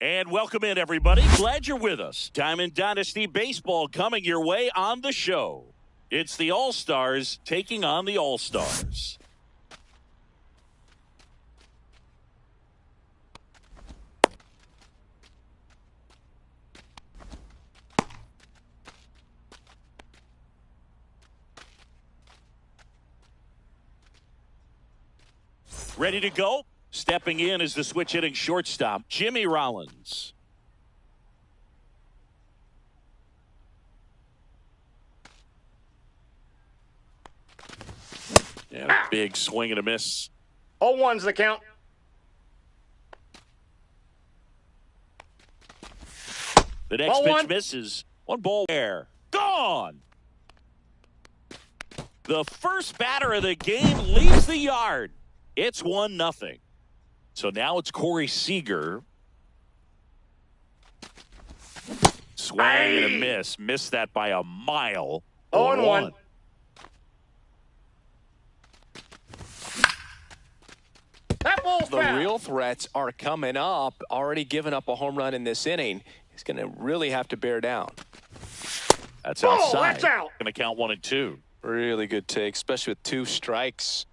And welcome in, everybody. Glad you're with us. Diamond Dynasty Baseball coming your way on the show. It's the All-Stars taking on the All-Stars. Ready to go? Stepping in is the switch hitting shortstop, Jimmy Rollins. And a big swing and a miss. 0-1's the count. The next pitch misses. One ball there. Gone! The first batter of the game leaves the yard. It's 1-0. So now it's Corey Seager. Swing and a miss. Missed that by a mile. 0-1. That ball's the foul. real threats are coming up. Already given up a home run in this inning. He's going to really have to bear down. That's outside. That's out. Going to count 1 and 2. Really good take, especially with 2 strikes.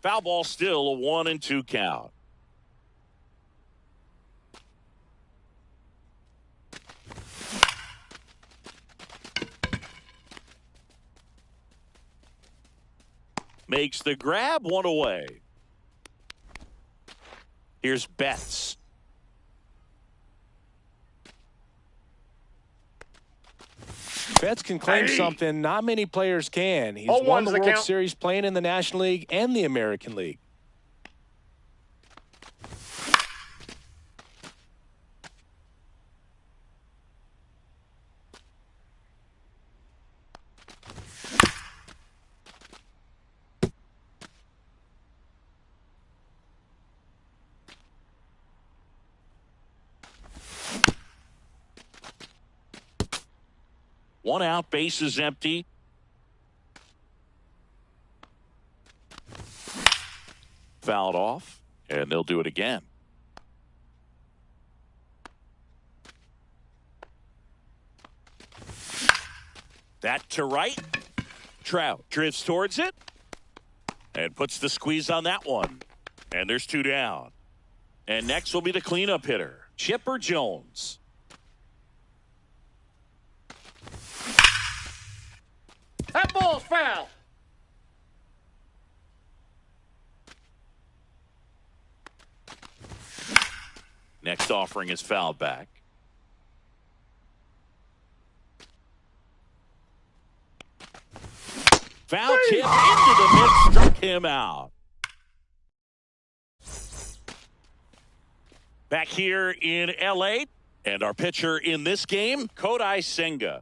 Foul ball, still a 1 and 2 count. Makes the grab, 1 away. Here's Betts. Betts can claim something not many players can. He's won the World Series playing in the National League and the American League. One out, base is empty. Fouled off, and they'll do it again. That to right. Trout drifts towards it and puts the squeeze on that one. And there's 2 down. And next will be the cleanup hitter, Chipper Jones. That ball's foul. Next offering is fouled back. Foul tip into the mid, struck him out. Back here in L.A., and our pitcher in this game, Kodai Senga.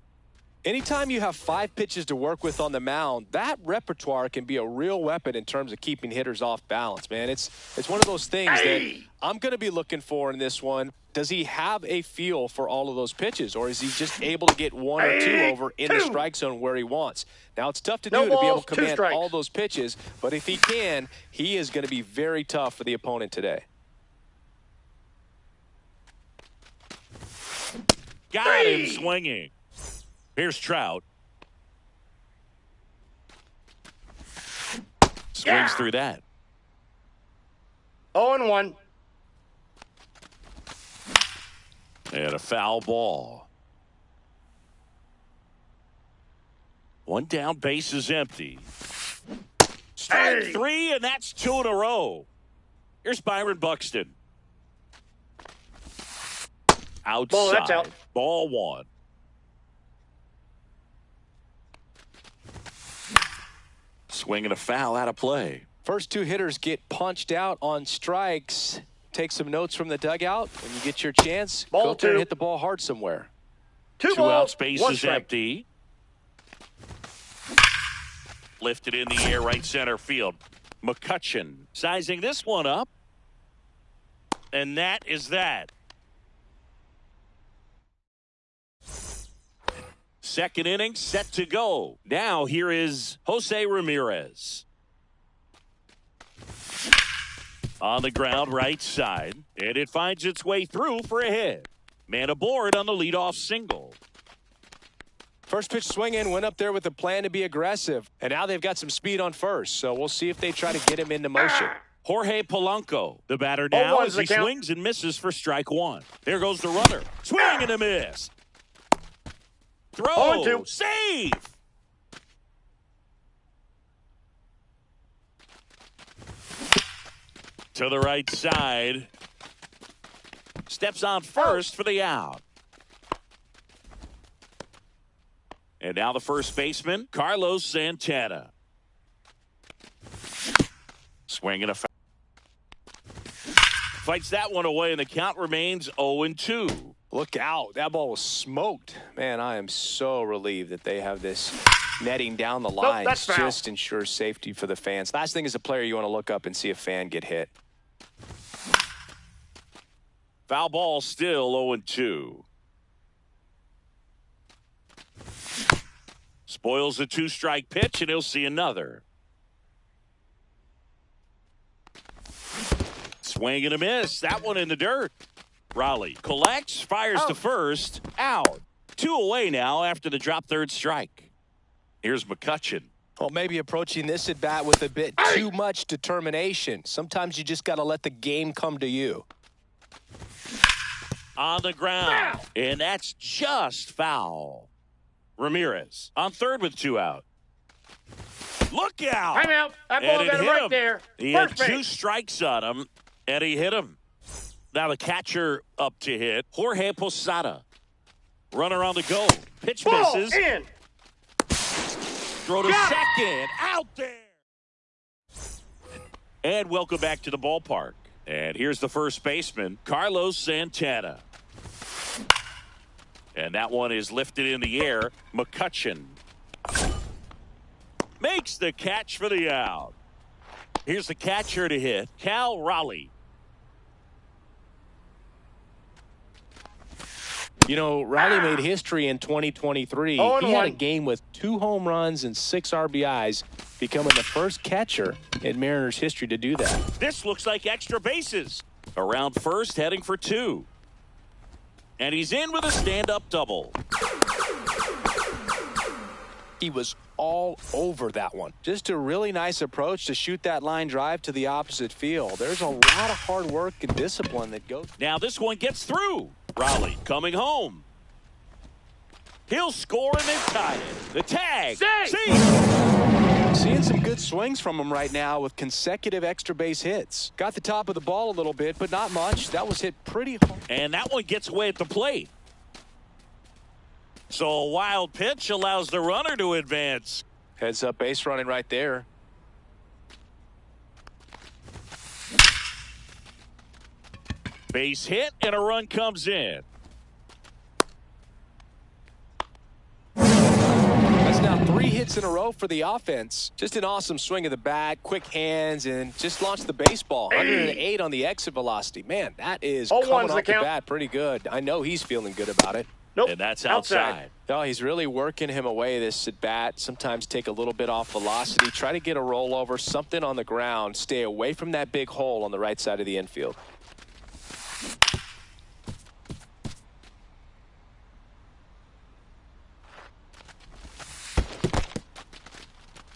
Anytime you have 5 pitches to work with on the mound, that repertoire can be a real weapon in terms of keeping hitters off balance, man. It's one of those things that I'm going to be looking for in this one. Does he have a feel for all of those pitches, or is he just able to get 1 or 2 over in the strike zone where he wants? Now, it's tough to do to be able to command all those pitches, but if he can, he is going to be very tough for the opponent today. Got him swinging. Here's Trout. Swings through that. 0-1. And a foul ball. 1 down, base is empty. Strike 3, and that's 2 in a row. Here's Byron Buxton. Outside. Ball, that's out. Ball 1. Swing and a foul out of play. First 2 hitters get punched out on strikes. Take some notes from the dugout. When you get your chance, go there and hit the ball hard somewhere. 2 balls, out, space is empty. Lifted in the air, right center field. McCutcheon sizing this one up. And that is that. Second inning set to go. Now here is Jose Ramirez. On the ground, right side. And it finds its way through for a hit. Man aboard on the leadoff single. First pitch swing in, went up there with a plan to be aggressive. And now they've got some speed on first. So we'll see if they try to get him into motion. Jorge Polanco, the batter now as he swings and misses for strike one. There goes the runner. Swing and a miss. Throw. Save. To the right side. Steps on first for the out. And now the first baseman, Carlos Santana. Swing and a foul. Fights that one away, and the count remains 0-2. Look out. That ball was smoked. Man, I am so relieved that they have this netting down the lines. Just ensures safety for the fans. Last thing as a player, you want to look up and see a fan get hit. Foul ball still 0-2. Spoils a two-strike pitch, and he'll see another. Swing and a miss. That one in the dirt. Raleigh collects, fires to first, out. 2 away now after the drop third strike. Here's McCutchen. Well, maybe approaching this at bat with a bit too much determination. Sometimes you just got to let the game come to you. On the ground, and that's just foul. Ramirez on third with 2 out. Look out! Time out. That ball got him right there. He had 2 strikes on him, and he hit him. Now the catcher up to hit. Jorge Posada. Runner on the go. Pitch misses. In. Throw to second. Out there. And welcome back to the ballpark. And here's the first baseman, Carlos Santana. And that one is lifted in the air. McCutchen makes the catch for the out. Here's the catcher to hit, Cal Raleigh. You know, Raleigh made history in 2023. He had a game with 2 home runs and 6 RBIs, becoming the first catcher in Mariners history to do that. This looks like extra bases. Around first, heading for 2. And he's in with a stand-up double. He was all over that one. Just a really nice approach to shoot that line drive to the opposite field. There's a lot of hard work and discipline that goes. Now this one gets through. Raleigh coming home. He'll score and they've tied it. The tag. Seeing some good swings from him right now with consecutive extra base hits. Got the top of the ball a little bit, but not much. That was hit pretty hard. And that one gets away at the plate. So a wild pitch allows the runner to advance. Heads up base running right there. Base hit and a run comes in. That's now 3 hits in a row for the offense. Just an awesome swing of the bat, quick hands, and just launched the baseball. 108 on the exit velocity. Man, that is coming off the bat pretty good. I know he's feeling good about it. Nope. And that's outside. No, he's really working him away this at bat. Sometimes take a little bit off velocity. Try to get a rollover, something on the ground. Stay away from that big hole on the right side of the infield.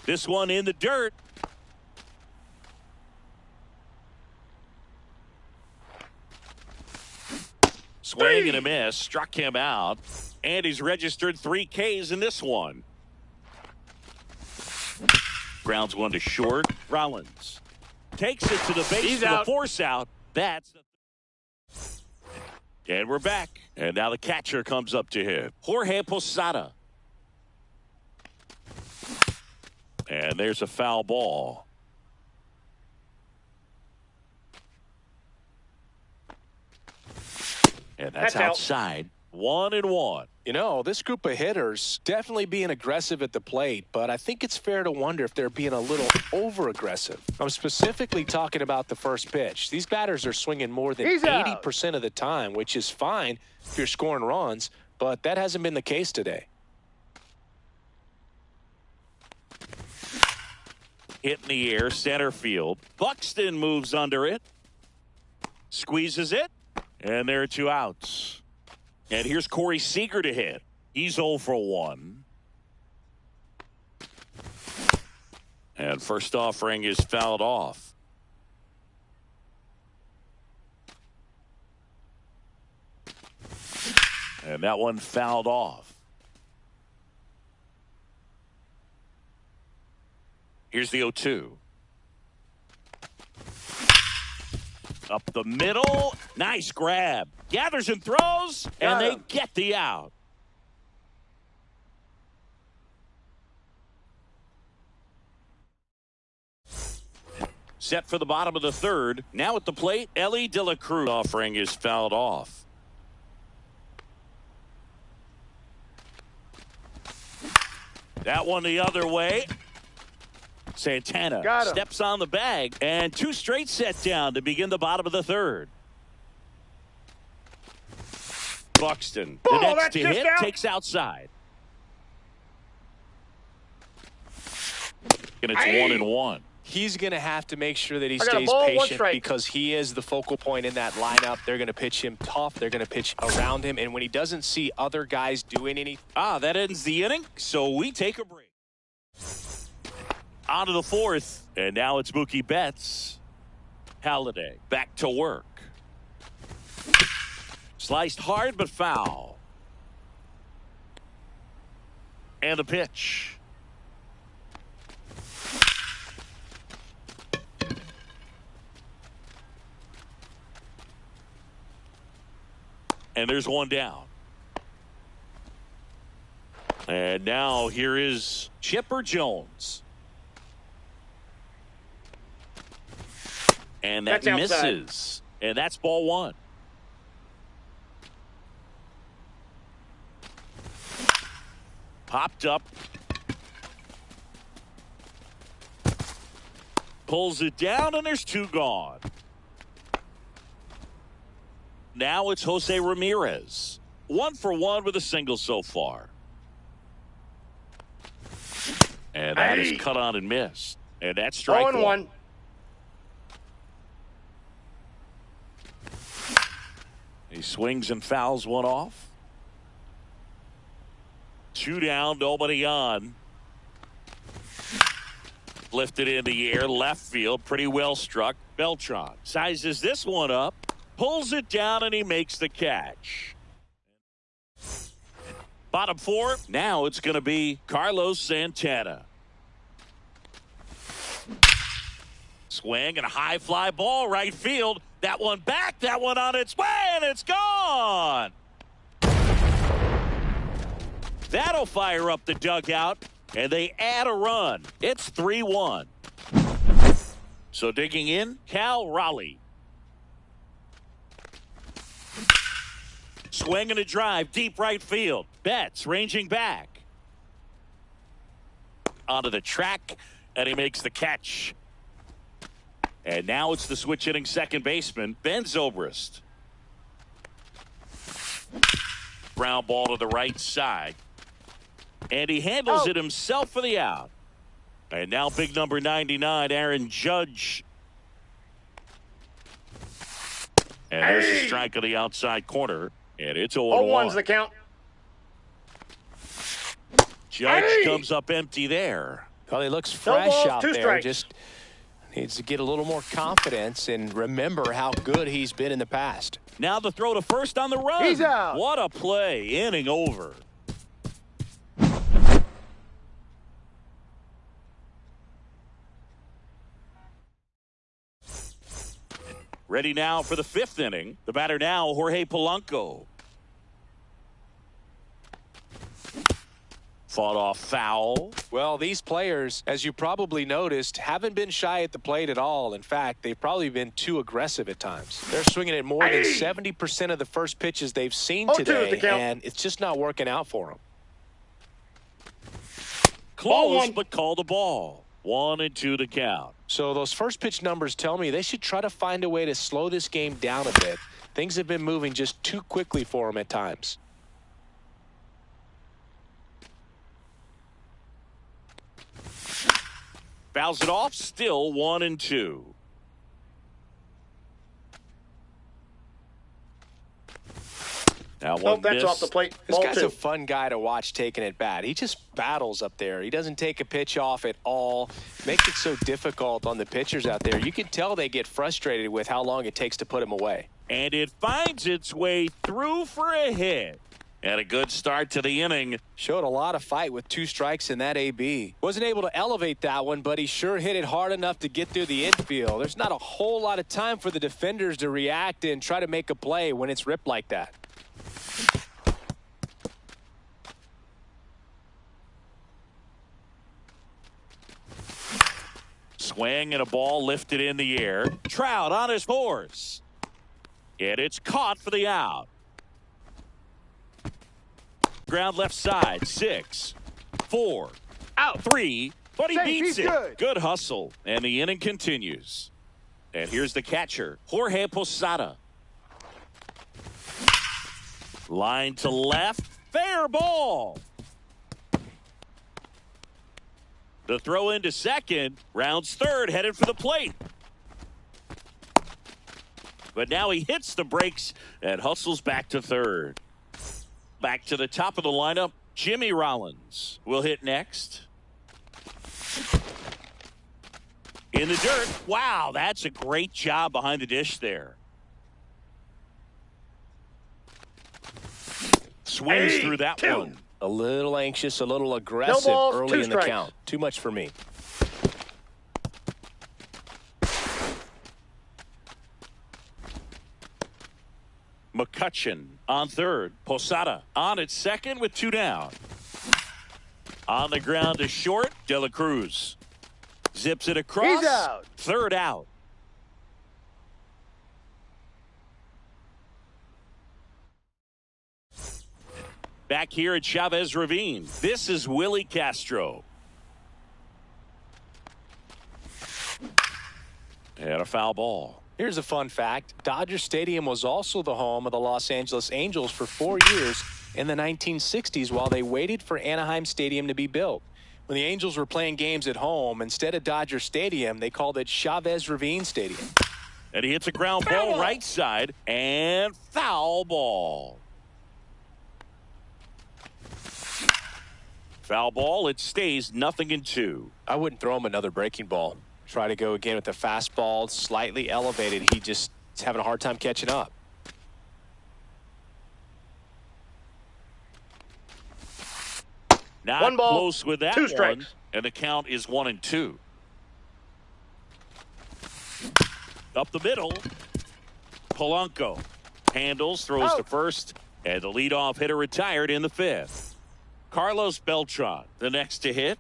This one in the dirt. Swing and a miss. Struck him out. And he's registered 3 Ks in this one. Grounds one to short. Rollins takes it to the base for the force out. That's and we're back. And now the catcher comes up to him. Jorge Posada. And there's a foul ball. And that's outside. 1-1. You know, this group of hitters definitely being aggressive at the plate, but I think it's fair to wonder if they're being a little over-aggressive. I'm specifically talking about the first pitch. These batters are swinging more than 80% of the time, which is fine if you're scoring runs, but that hasn't been the case today. Hit in the air, center field. Buxton moves under it. Squeezes it. And there are 2 outs. And here's Corey Seager to hit. He's 0 for 1. And first offering is fouled off. And that one fouled off. Here's the 0-2. Up the middle. Nice grab. Gathers and throws. And they get the out. Set for the bottom of the 3rd. Now at the plate, Ellie De La Cruz. Offering is fouled off. That one the other way. Santana steps on the bag, and 2 straight set down to begin the bottom of the 3rd. Buxton, the next to hit, takes outside. And it's 1-1. He's going to have to make sure that he stays patient because he is the focal point in that lineup. They're going to pitch him tough. They're going to pitch around him. And when he doesn't see other guys doing anything. That ends the inning, so we take a break. On to the 4th, and now it's Mookie Betts. Halliday back to work. Sliced hard but foul. And the pitch. And there's one down. And now here is Chipper Jones. And that misses. And that's ball 1. Popped up. Pulls it down, and there's 2 gone. Now it's Jose Ramirez. 1 for 1 with a single so far. And that is cut on and missed. And that's strike 1. He swings and fouls one off. 2 down, nobody on. Lifted in the air, left field, pretty well struck. Beltran sizes this one up, pulls it down, and he makes the catch. Bottom 4, now it's going to be Carlos Santana. Swing and a high fly ball, right field. That one back, that one on its way, and it's gone. That'll fire up the dugout, and they add a run. It's 3-1. So digging in, Cal Raleigh. Swing and a drive, deep right field. Betts ranging back. Onto the track, and he makes the catch. And now it's the switch hitting second baseman, Ben Zobrist. Ground ball to the right side. And he handles it himself for the out. And now big number 99, Aaron Judge. And there's a strike on the outside corner. And it's 0-1. 0-1's the count. Judge comes up empty there. Well, he looks fresh out there. Just needs to get a little more confidence and remember how good he's been in the past. Now the throw to first on the run. He's out. What a play. Inning over. Ready now for the 5th inning. The batter now, Jorge Polanco. Fought off foul. Well, these players, as you probably noticed, haven't been shy at the plate at all. In fact, they've probably been too aggressive at times. They're swinging at more than 70% of the first pitches they've seen today, and it's just not working out for them. Close, but call the ball. 1-2 to count. So those first pitch numbers tell me they should try to find a way to slow this game down a bit. Things have been moving just too quickly for them at times. Fouls it off, still 1-2. Now one that's miss. off the plate. This Ball guy's two. a fun guy to watch taking it bat. He just battles up there. He doesn't take a pitch off at all. Makes it so difficult on the pitchers out there. You can tell they get frustrated with how long it takes to put him away. And it finds its way through for a hit. And a good start to the inning. Showed a lot of fight with 2 strikes in that AB. Wasn't able to elevate that one, but he sure hit it hard enough to get through the infield. There's not a whole lot of time for the defenders to react and try to make a play when it's ripped like that. Swing and a ball lifted in the air. Trout on his horse. And it's caught for the out. Ground left side. 6, 4, Out. 3. But he Safe, beats he's it. good. Good hustle. And the inning continues. And here's the catcher, Jorge Posada. Line to left. Fair ball. The throw into second. Rounds third, headed for the plate. But now he hits the brakes and hustles back to third. Back to the top of the lineup, Jimmy Rollins will hit next. In the dirt. Wow, that's a great job behind the dish there. Swings through that 2. one. A little anxious, a little aggressive balls, early 2 in the strikes. count. Too much for me. McCutcheon on third. Posada on at second with 2 down. On the ground to short. De La Cruz zips it across. He's out. Third out. Back here at Chavez Ravine, this is Willie Castro. And a foul ball. Here's a fun fact. Dodger Stadium was also the home of the Los Angeles Angels for 4 years in the 1960s while they waited for Anaheim Stadium to be built. When the Angels were playing games at home, instead of Dodger Stadium, they called it Chavez Ravine Stadium. And he hits a ground ball right side and foul ball. Foul ball, it stays 0-2. I wouldn't throw him another breaking ball. Try to go again with the fastball, slightly elevated. He just is having a hard time catching up. Not 1 ball, close with that 2 one, strikes. and the count is 1-2. Up the middle, Polanco handles, throws to first, and the leadoff hitter retired in the 5th. Carlos Beltran, the next to hit.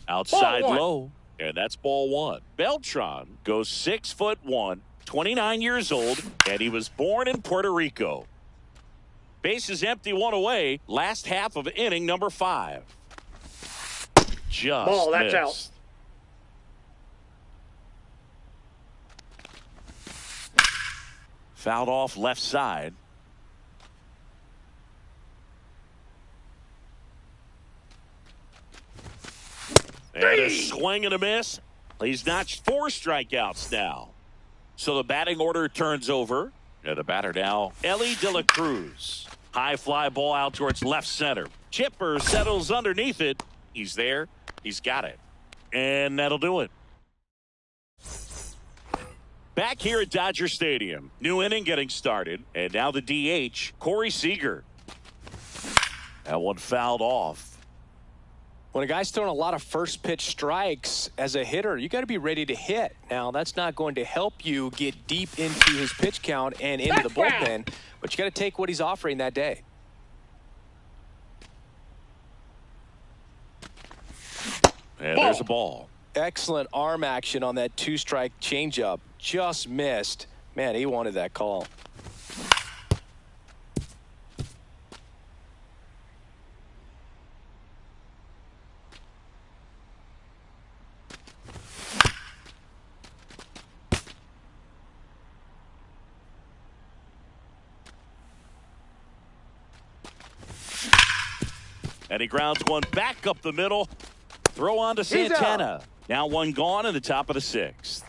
Outside Ball 1. low, and that's ball 1. Beltran goes 6'1", 29 years old, and he was born in Puerto Rico. Bases empty, 1 away. Last half of inning number 5. Just Ball, that's missed. out. Fouled off left side. And a swing and a miss. He's notched 4 strikeouts now. So the batting order turns over. And the batter now, Ellie De La Cruz. High fly ball out towards left center. Chipper settles underneath it. He's there. He's got it. And that'll do it. Back here at Dodger Stadium. New inning getting started. And now the DH, Corey Seager. That one fouled off. When a guy's throwing a lot of first pitch strikes as a hitter, you got to be ready to hit. Now, that's not going to help you get deep into his pitch count and into the bullpen, but you got to take what he's offering that day. And there's a ball. Excellent arm action on that 2-strike changeup. Just missed. Man, he wanted that call. And he grounds one back up the middle. Throw on to Santana. Now one gone in the top of the 6th.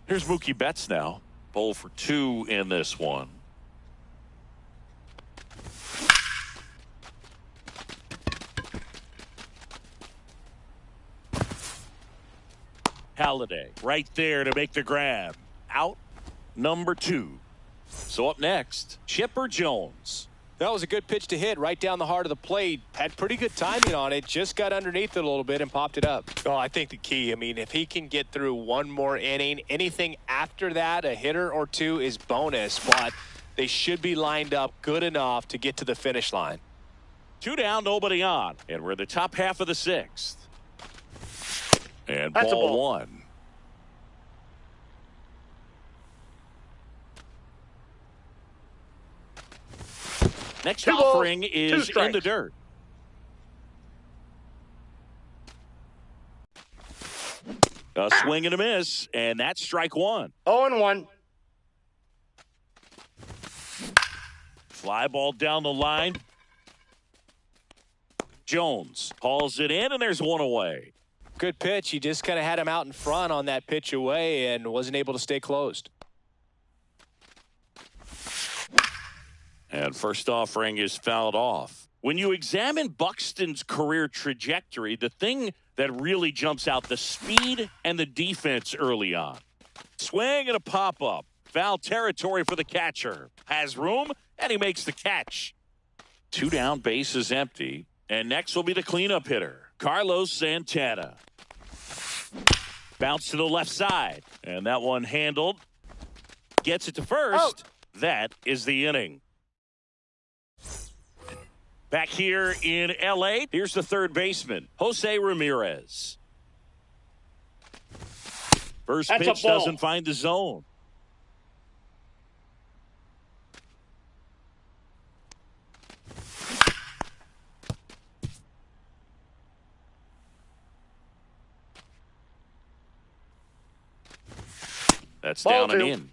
Here's Mookie Betts now. Bowl for 2 in this one. Halliday right there to make the grab. Out number 2. So up next, Chipper Jones. That was a good pitch to hit right down the heart of the plate. Had pretty good timing on it. Just got underneath it a little bit and popped it up. Oh, I think the key, I mean, if he can get through one more inning, anything after that, a hitter or 2 is bonus. But they should be lined up good enough to get to the finish line. 2 down, nobody on. And we're in the top half of the 6th. And That's ball 1. Next offering is in the dirt. A swing and a miss, and that's strike 1. 0-1. Fly ball down the line. Jones hauls it in, and there's one away. Good pitch. He just kind of had him out in front on that pitch away and wasn't able to stay closed. And first offering is fouled off. When you examine Buxton's career trajectory, the thing that really jumps out, the speed and the defense early on. Swing and a pop-up. Foul territory for the catcher. Has room, and he makes the catch. 2 down, base is empty. And next will be the cleanup hitter, Carlos Santana. Bounce to the left side. And that one handled. Gets it to first. That is the inning. Back here in L.A., here's the third baseman, Jose Ramirez. First pitch doesn't find the zone. That's down and in.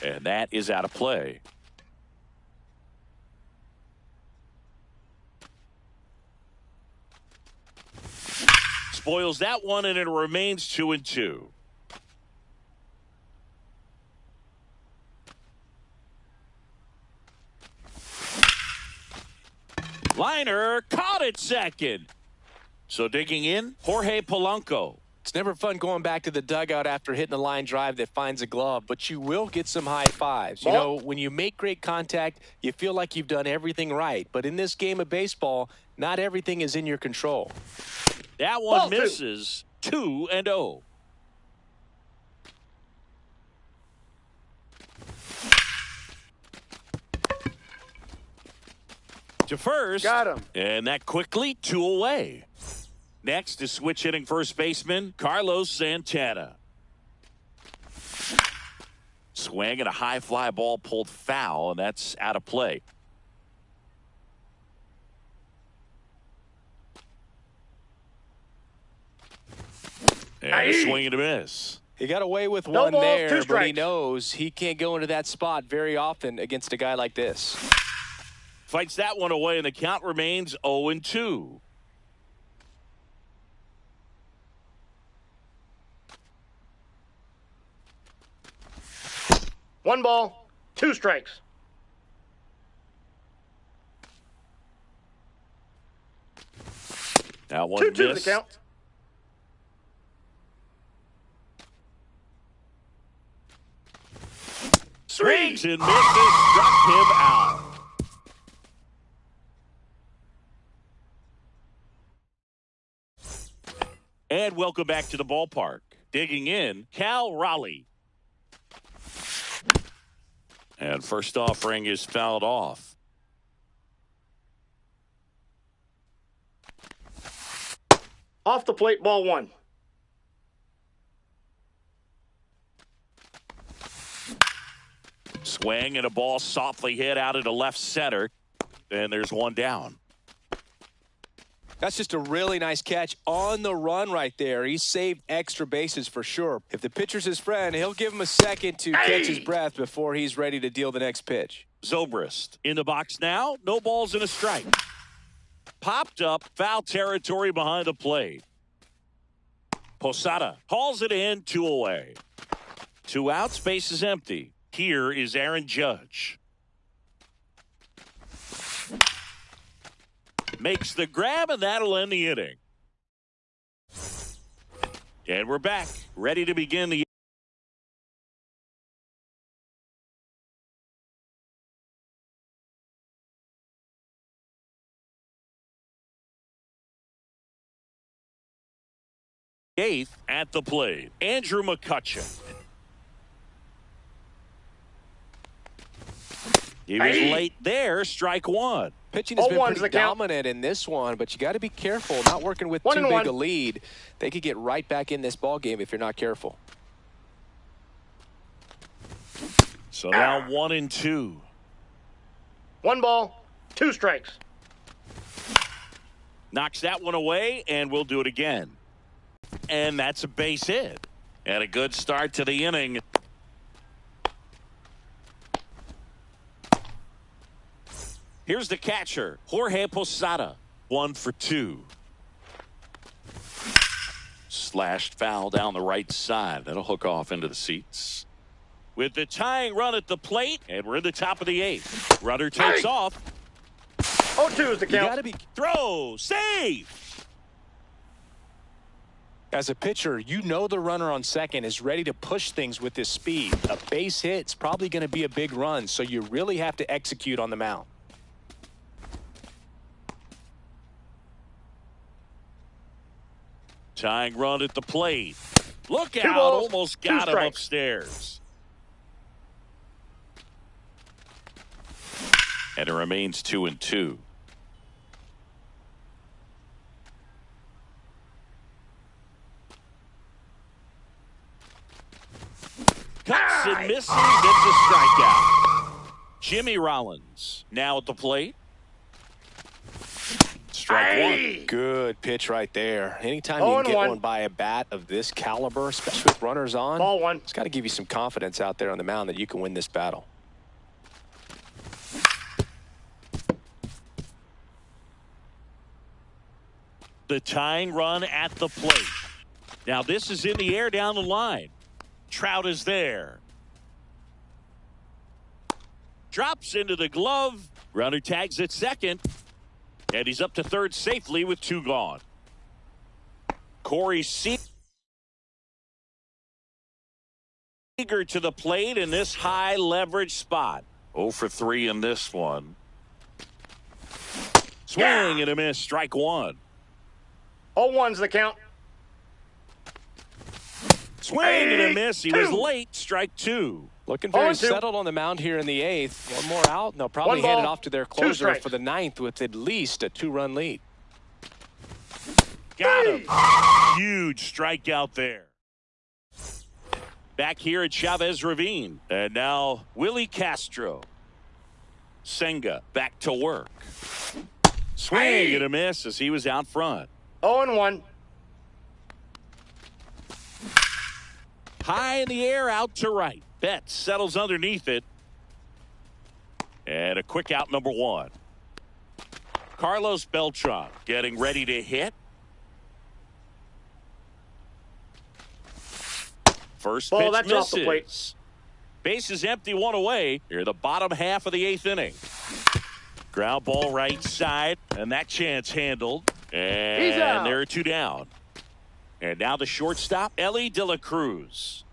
And that is out of play. Spoils that one, and it remains 2-2. Liner caught it second. So digging in, Jorge Polanco. It's never fun going back to the dugout after hitting a line drive that finds a glove, but you will get some high fives. You know, when you make great contact, you feel like you've done everything right. But in this game of baseball, not everything is in your control. That one misses. 2-0. To first. Got him. And that quickly 2 away. Next is switch hitting first baseman Carlos Santana. Swing and a high fly ball pulled foul, and that's out of play. And a swing and a miss. He got away with one there, but he knows he can't go into that spot very often against a guy like this. Fights that one away, and the count remains 0-2. One ball, 2 strikes. That one 2-2 the count. Swings and misses, struck him out. And welcome back to the ballpark. Digging in, Cal Raleigh. And first offering is fouled off. Off the plate, ball 1. Swing and a ball softly hit out into left center. And there's one down. That's just a really nice catch on the run right there. He saved extra bases for sure. If the pitcher's his friend, he'll give him a second to catch his breath before he's ready to deal the next pitch. Zobrist in the box now. No balls and a strike. Popped up, foul territory behind the plate. Posada hauls it in, 2 away. 2 outs, base is empty. Here is Aaron Judge. Makes the grab, and that'll end the inning. And we're back, ready to begin the eighth. At the plate, Andrew McCutcheon. He was late there, strike 1. Pitching has been pretty dominant in this one, but you got to be careful. Not working with too big a lead. They could get right back in this ball game if you're not careful. So now 1-2. 1 ball, 2 strikes. Knocks that one away, and we'll do it again. And that's a base hit. And a good start to the inning. Here's the catcher, Jorge Posada. 1 for 2. Slashed foul down the right side. That'll hook off into the seats. With the tying run at the plate, and we're in the top of the 8th. Runner takes off. 0-2 is the count. You got to be throw, save. As a pitcher, you know the runner on second is ready to push things with his speed. A base hit's probably going to be a big run, so you really have to execute on the mound. Tying run at the plate. Look 2 out, balls, almost 2 got him strikes. upstairs. And it remains 2-2. Cuts and misses, gets a strikeout. Jimmy Rollins now at the plate. Strike 1. Good pitch right there. Anytime you can get one by a bat of this caliber, especially with runners on, ball 1. It's got to give you some confidence out there on the mound that you can win this battle. The tying run at the plate. Now this is in the air down the line. Trout is there. Drops into the glove. Runner tags at second. And he's up to third safely with 2 gone. Corey Seager to the plate in this high leverage spot. 0 for 3 in this one. Swing and a miss. Strike 1. 0-1's the count. Swing and a miss. He was late. Strike 2. Looking very 0-2. settled on the mound here in the 8th. One more out, and they'll probably hand it off to their closer for the 9th with at least a 2-run lead. Got him. Huge strikeout there. Back here at Chavez Ravine. And now Willie Castro. Senga back to work. Swing and a miss as he was out front. 0-1. High in the air, out to right. Betts settles underneath it. And a quick out, number 1. Carlos Beltran getting ready to hit. First pitch that's misses. off the plate. Base is empty, 1 away. Here the bottom half of the 8th inning. Ground ball right side, and that chance handled. And there are 2 down. And now the shortstop, Ellie De La Cruz.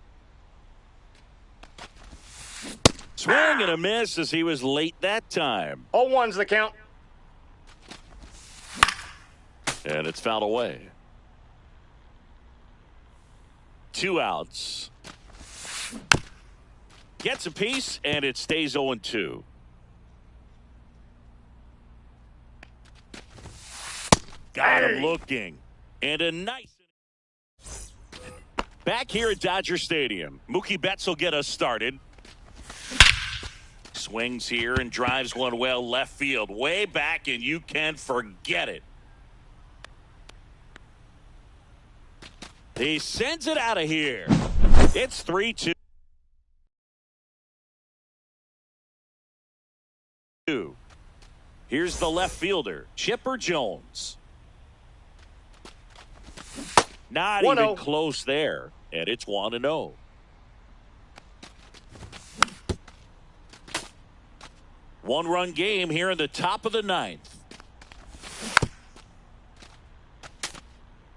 Swing and a miss as he was late that time. 0-1's the count. And it's fouled away. 2 outs. Gets a piece, and it stays 0-2. Got him looking. And a nice. Back here at Dodger Stadium. Mookie Betts will get us started. Swings here and drives one well left field. Way back, and you can forget it. He sends it out of here. It's 3-2. Here's the left fielder, Chipper Jones. Not 1-0. even close there, and it's 1-0. One-run game here in the top of the ninth.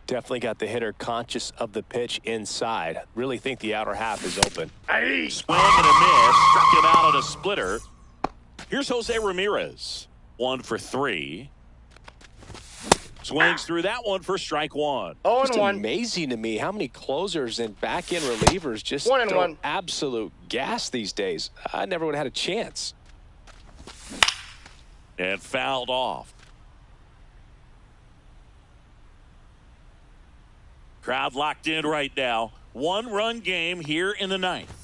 Definitely got the hitter conscious of the pitch inside. Really think the outer half is open. Hey. Swing and a miss. Struck him out on a splitter. Here's Jose Ramirez. 1 for 3. Swings through that one for strike one. 0-1. Amazing to me how many closers and back-end relievers just 1-1. throw absolute gas these days. I never would have had a chance. And fouled off. Crowd locked in right now. One-run game here in the ninth.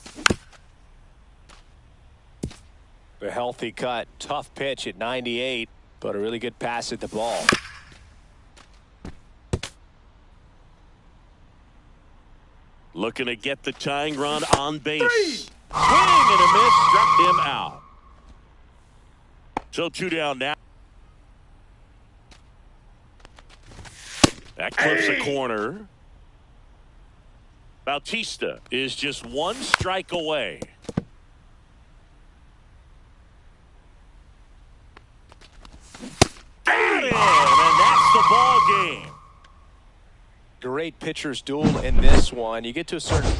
A healthy cut. Tough pitch at 98, but a really good pass at the ball. Looking to get the tying run on base. Swing and a miss. Struck him out. So 2 down now. That clips a corner. Bautista is just 1 strike away. Got him, and that's the ball game. Great pitcher's duel in this one. You get to a certain